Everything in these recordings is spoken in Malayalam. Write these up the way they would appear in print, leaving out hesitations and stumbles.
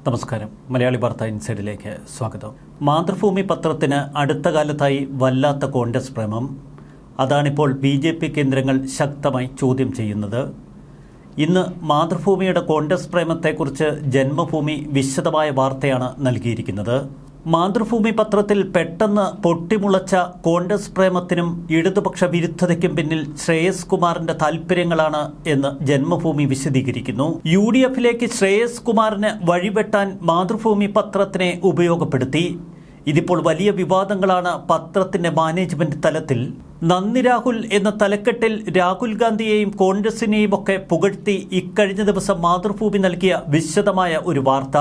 നമസ്കാരം. മലയാളി വാർത്ത ഇൻസൈഡിലേക്ക് സ്വാഗതം. മാതൃഭൂമി പത്രത്തിന് അടുത്ത കാലത്തായി വല്ലാത്ത കോൺഗ്രസ് പ്രേമം. അതാണിപ്പോൾ BJP കേന്ദ്രങ്ങൾ ശക്തമായി ചോദ്യം ചെയ്യുന്നത്. ഇന്ന് മാതൃഭൂമിയുടെ കോൺഗ്രസ് പ്രേമത്തെക്കുറിച്ച് ജന്മഭൂമി വിശദമായ വാർത്തയാണ് നൽകിയിരിക്കുന്നത്. മാതൃഭൂമി പത്രത്തിൽ പെട്ടെന്ന് പൊട്ടിമുളച്ച കോൺഗ്രസ് പ്രേമത്തിനും ഇടതുപക്ഷ വിരുദ്ധതയ്ക്കും പിന്നിൽ ശ്രേയസ് കുമാറിന്റെ താൽപ്പര്യങ്ങളാണ് എന്ന് ജന്മഭൂമി വിശദീകരിക്കുന്നു. UDFിലേക്ക് ശ്രേയസ് കുമാറിന് വഴിവെട്ടാൻ മാതൃഭൂമി പത്രത്തിനെ ഉപയോഗപ്പെടുത്തി. ഇതിപ്പോൾ വലിയ വിവാദങ്ങളാണ് പത്രത്തിന്റെ മാനേജ്മെന്റ് തലത്തിൽ. നന്ദി രാഹുൽ എന്ന തലക്കെട്ടിൽ രാഹുൽ ഗാന്ധിയെയും കോൺഗ്രസിനെയും ഒക്കെ പുകഴ്ത്തി ഇക്കഴിഞ്ഞ ദിവസം മാതൃഭൂമി നൽകിയ വിശദമായ ഒരു വാർത്ത.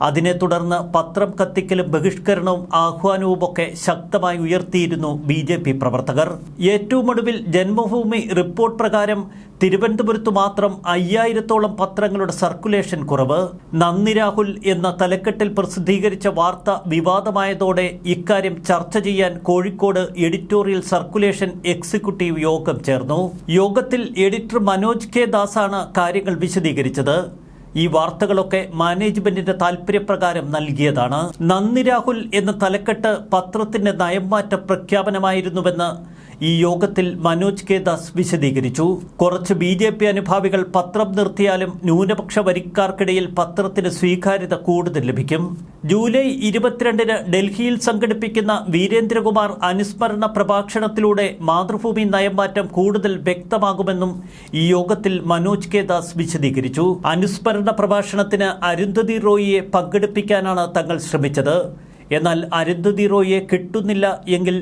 അതിനെ തുടർന്ന് പത്രം കത്തിക്കലും ബഹിഷ്കരണവും ആഹ്വാനവുമൊക്കെ ശക്തമായി ഉയർത്തിയിരുന്നു BJP പ്രവർത്തകർ. ഏറ്റവും ഒടുവിൽ ജന്മഭൂമി റിപ്പോർട്ട് പ്രകാരം തിരുവനന്തപുരത്ത് മാത്രം 5000-ഓളം പത്രങ്ങളുടെ സർക്കുലേഷൻ കുറവ്. നന്ദി രാഹുൽ എന്ന തലക്കെട്ടിൽ പ്രസിദ്ധീകരിച്ച വാർത്ത വിവാദമായതോടെ ഇക്കാര്യം ചർച്ച ചെയ്യാൻ കോഴിക്കോട് എഡിറ്റോറിയൽ സർക്കുലേഷൻ എക്സിക്യൂട്ടീവ് യോഗം ചേർന്നു. യോഗത്തിൽ എഡിറ്റർ മനോജ് K. ദാസാണ് കാര്യങ്ങൾ വിശദീകരിച്ചത്. ഈ വാർത്തകളൊക്കെ മാനേജ്മെന്റിന്റെ താൽപര്യപ്രകാരം നൽകിയതാണ്. നന്ദി രാഹുൽ എന്ന തലക്കെട്ട് പത്രത്തിന്റെ നയംമാറ്റ പ്രഖ്യാപനമായിരുന്നുവെന്ന് ഈ യോഗത്തിൽ മനോജ് K. ദാസ് വിശദീകരിച്ചു. കുറച്ച് BJP അനുഭാവികൾ പത്രം നിർത്തിയാലും ന്യൂനപക്ഷ വരിക്കാർക്കിടയിൽ പത്രത്തിന് സ്വീകാര്യത കൂടുതൽ ലഭിക്കും. ജൂലൈ 22-ന് ഡൽഹിയിൽ സംഘടിപ്പിക്കുന്ന വീരേന്ദ്രകുമാർ അനുസ്മരണ പ്രഭാഷണത്തിലൂടെ മാതൃഭൂമി നയംമാറ്റം കൂടുതൽ വ്യക്തമാകുമെന്നും ഈ യോഗത്തിൽ മനോജ് K. ദാസ് വിശദീകരിച്ചു. അനുസ്മരണ പ്രഭാഷണത്തിന് അരുന്ധതി റോയിയെ പങ്കെടുപ്പിക്കാനാണ് തങ്ങൾ ശ്രമിച്ചത്. എന്നാൽ അരുന്ധതി റോയിയെ കിട്ടുന്നില്ല എങ്കിൽ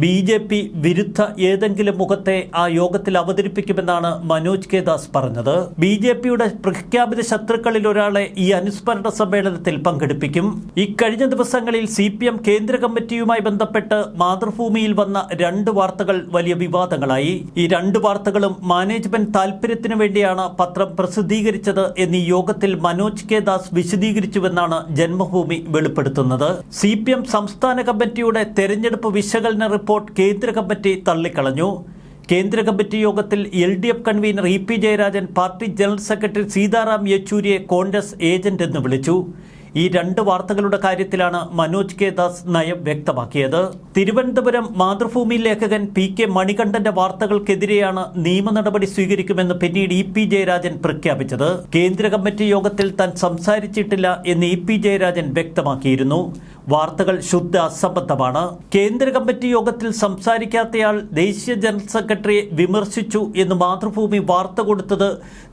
BJP വിരുദ്ധ ഏതെങ്കിലും മുഖത്തെ ആ യോഗത്തിൽ അവതരിപ്പിക്കുമെന്നാണ് മനോജ് K. ദാസ് പറഞ്ഞത്. BJPയുടെ പ്രഖ്യാപിത ശത്രുക്കളിൽ ഒരാളെ ഈ അനുസ്മരണ സമ്മേളനത്തിൽ പങ്കെടുപ്പിക്കും. ഇക്കഴിഞ്ഞ ദിവസങ്ങളിൽ CPM കേന്ദ്ര കമ്മിറ്റിയുമായി ബന്ധപ്പെട്ട് മാതൃഭൂമിയിൽ വന്ന 2 വാർത്തകൾ വലിയ വിവാദങ്ങളായി. ഈ 2 വാർത്തകളും മാനേജ്മെന്റ് താൽപര്യത്തിനു വേണ്ടിയാണ് പത്രം പ്രസിദ്ധീകരിച്ചത് എന്നീ യോഗത്തിൽ മനോജ് K. ദാസ് വിശദീകരിച്ചുവെന്നാണ് ജന്മഭൂമി വെളിപ്പെടുത്തുന്നത്. CPM സംസ്ഥാന കമ്മിറ്റിയുടെ തെരഞ്ഞെടുപ്പ് വിശകലന റിപ്പോർട്ട് കേന്ദ്ര കമ്മിറ്റി തള്ളിക്കളഞ്ഞു. കേന്ദ്ര കമ്മിറ്റി യോഗത്തിൽ LDF convener EP Jayarajan party general secretary Sitaram യെച്ചൂരിയെ കോൺഗ്രസ് ഏജന്റ് എന്ന് വിളിച്ചു. ഈ 2 വാർത്തകളുടെ കാര്യത്തിലാണ് മനോജ് K. ദാസ് നയം വ്യക്തമാക്കിയത്. തിരുവനന്തപുരം മാതൃഭൂമി ലേഖകൻ PK മണികണ്ഠന്റെ വാർത്തകൾക്കെതിരെയാണ് നിയമ നടപടി സ്വീകരിക്കുമെന്ന് പിന്നീട് EP ജയരാജൻ പ്രഖ്യാപിച്ചത്. കേന്ദ്ര കമ്മിറ്റി യോഗത്തിൽ താൻ സംസാരിച്ചിട്ടില്ല എന്ന് EP ജയരാജൻ വ്യക്തമാക്കിയിരുന്നു. വാർത്തകൾ ശുദ്ധ അസംബന്ധമാണ്. കേന്ദ്ര കമ്മിറ്റി യോഗത്തിൽ സംസാരിക്കാത്തയാൾ ദേശീയ ജനറൽ സെക്രട്ടറിയെ വിമർശിച്ചു എന്ന് മാതൃഭൂമി വാർത്ത കൊടുത്തത്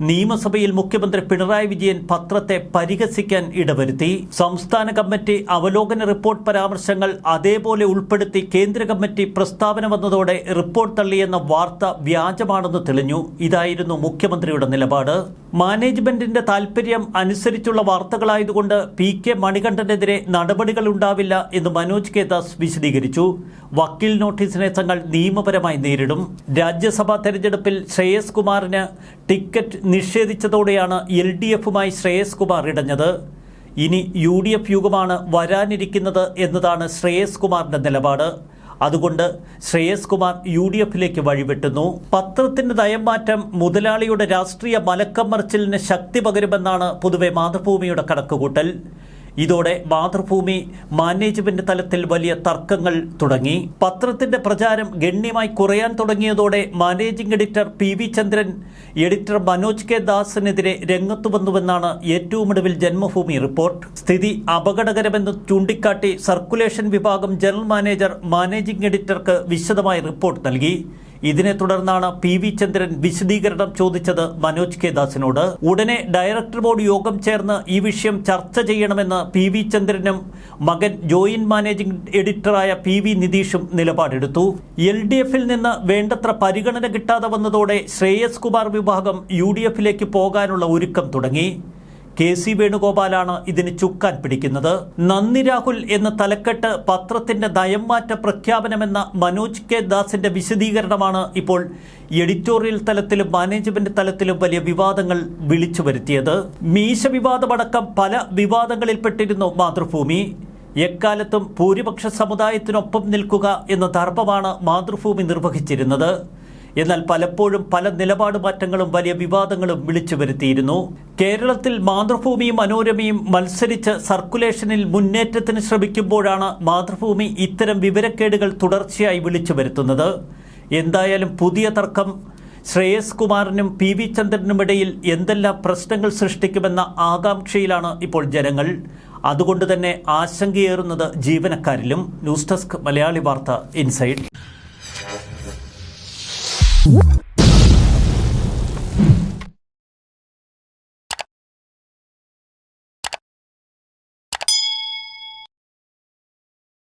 നിയമസഭയിൽ മുഖ്യമന്ത്രി പിണറായി വിജയൻ പത്രത്തെ പരിഹസിക്കാൻ ഇടവരുത്തി. സംസ്ഥാന കമ്മിറ്റി അവലോകന റിപ്പോർട്ട് പരാമർശങ്ങൾ അതേപോലെ ഉൾപ്പെടുത്തി കേന്ദ്ര കമ്മിറ്റി പ്രസ്താവന വന്നതോടെ റിപ്പോർട്ട് തള്ളിയെന്ന വാർത്ത വ്യാജമാണെന്ന് തെളിഞ്ഞു. ഇതായിരുന്നു മുഖ്യമന്ത്രിയുടെ നിലപാട്. മാനേജ്മെന്റിന്റെ താൽപര്യം അനുസരിച്ചുള്ള വാർത്തകളായതുകൊണ്ട് PK മണികണ്ഠനെതിരെ നടപടികൾ ഉണ്ടാവില്ല എന്ന് മനോജ് K. ദാസ് വിശദീകരിച്ചു. വക്കീൽ നോട്ടീസിനെ തങ്ങൾ നിയമപരമായി നേരിടും. രാജ്യസഭാ തെരഞ്ഞെടുപ്പിൽ ശ്രേയസ് കുമാറിന് ടിക്കറ്റ് നിഷേധിച്ചതോടെയാണ് LDFുമായി ശ്രേയസ് കുമാർ ഇടഞ്ഞത്. ഇനി UDF യുഗമാണ് വരാനിരിക്കുന്നത് എന്നതാണ് ശ്രേയസ് കുമാറിന്റെ നിലപാട്. അതുകൊണ്ട് ശ്രേയസ് കുമാർ UDFിലേക്ക് വഴിവെട്ടുന്നു. പത്രത്തിന്റെ നയംമാറ്റം മുതലാളിയുടെ രാഷ്ട്രീയ മലക്കം മറിച്ചിലിന് ശക്തി പകരുമെന്നാണ് പൊതുവെ മാതൃഭൂമിയുടെ കണക്കുകൂട്ടൽ. ഇതോടെ മാതൃഭൂമി മാനേജ്മെന്റ് തലത്തിൽ വലിയ തർക്കങ്ങൾ തുടങ്ങി. പത്രത്തിന്റെ പ്രചാരം ഗണ്യമായി കുറയാൻ തുടങ്ങിയതോടെ മാനേജിംഗ് എഡിറ്റർ PV ചന്ദ്രൻ എഡിറ്റർ മനോജ് K. ദാസിനെതിരെ രംഗത്തു വന്നുവെന്നാണ് ഏറ്റവും ഒടുവിൽ ജന്മഭൂമി റിപ്പോർട്ട്. സ്ഥിതി അപകടകരമെന്ന് ചൂണ്ടിക്കാട്ടി സർക്കുലേഷൻ വിഭാഗം ജനറൽ മാനേജർ മാനേജിംഗ് എഡിറ്റർക്ക് വിശദമായ റിപ്പോർട്ട് നൽകി. ഇതിനെ തുടർന്നാണ് PV ചന്ദ്രൻ വിശദീകരണം ചോദിച്ചത് മനോജ് K. ദാസിനോട്. ഉടനെ ഡയറക്ടർ ബോർഡ് യോഗം ചേർന്ന് ഈ വിഷയം ചർച്ച ചെയ്യണമെന്ന് PV ചന്ദ്രനും മകൻ ജോയിന്റ് മാനേജിംഗ് എഡിറ്ററായ PV നിതീഷും നിലപാടെടുത്തു. LDFിൽ നിന്ന് വേണ്ടത്ര പരിഗണന കിട്ടാതെ വന്നതോടെ ശ്രേയസ് കുമാർ വിഭാഗം UDFിലേക്ക് പോകാനുള്ള ഒരുക്കം തുടങ്ങി. KC വേണുഗോപാലാണ് ഇതിന് ചുക്കാൻ പിടിക്കുന്നത്. നന്ദി രാഹുൽ എന്ന തലക്കെട്ട് പത്രത്തിന്റെ നയംമാറ്റ പ്രഖ്യാപനമെന്ന മനോജ് K. ദാസിന്റെ വിശദീകരണമാണ് ഇപ്പോൾ എഡിറ്റോറിയൽ തലത്തിലും മാനേജ്മെന്റ് തലത്തിലും വലിയ വിവാദങ്ങൾ വിളിച്ചു വരുത്തിയത്. മീശ വിവാദമടക്കം പല വിവാദങ്ങളിൽപ്പെട്ടിരുന്നു മാതൃഭൂമി. എക്കാലത്തും ഭൂരിപക്ഷ സമുദായത്തിനൊപ്പം നിൽക്കുക എന്ന ധർമ്മമാണ് മാതൃഭൂമി നിർവഹിച്ചിരുന്നത്. എന്നാൽ പലപ്പോഴും പല നിലപാട് മാറ്റങ്ങളും വലിയ വിവാദങ്ങളും വിളിച്ചു വരുത്തിയിരുന്നു. കേരളത്തിൽ മാതൃഭൂമിയും മനോരമയും മത്സരിച്ച് സർക്കുലേഷനിൽ മുന്നേറ്റത്തിന് ശ്രമിക്കുമ്പോഴാണ് മാതൃഭൂമി ഇത്തരം വിവരക്കേടുകൾ തുടർച്ചയായി വിളിച്ചു വരുത്തുന്നത്. എന്തായാലും പുതിയ തർക്കം ശ്രേയസ് കുമാറിനും PV ചന്ദ്രനുമിടയിൽ എന്തെല്ലാം പ്രശ്നങ്ങൾ സൃഷ്ടിക്കുമെന്ന ആകാംക്ഷയിലാണ് ഇപ്പോൾ ജനങ്ങൾ. അതുകൊണ്ട് തന്നെ ആശങ്കയേറുന്നത് ജീവനക്കാരിലും. ന്യൂസ് ഡെസ്ക് മലയാളി വാർത്ത ഇൻസൈഡ്.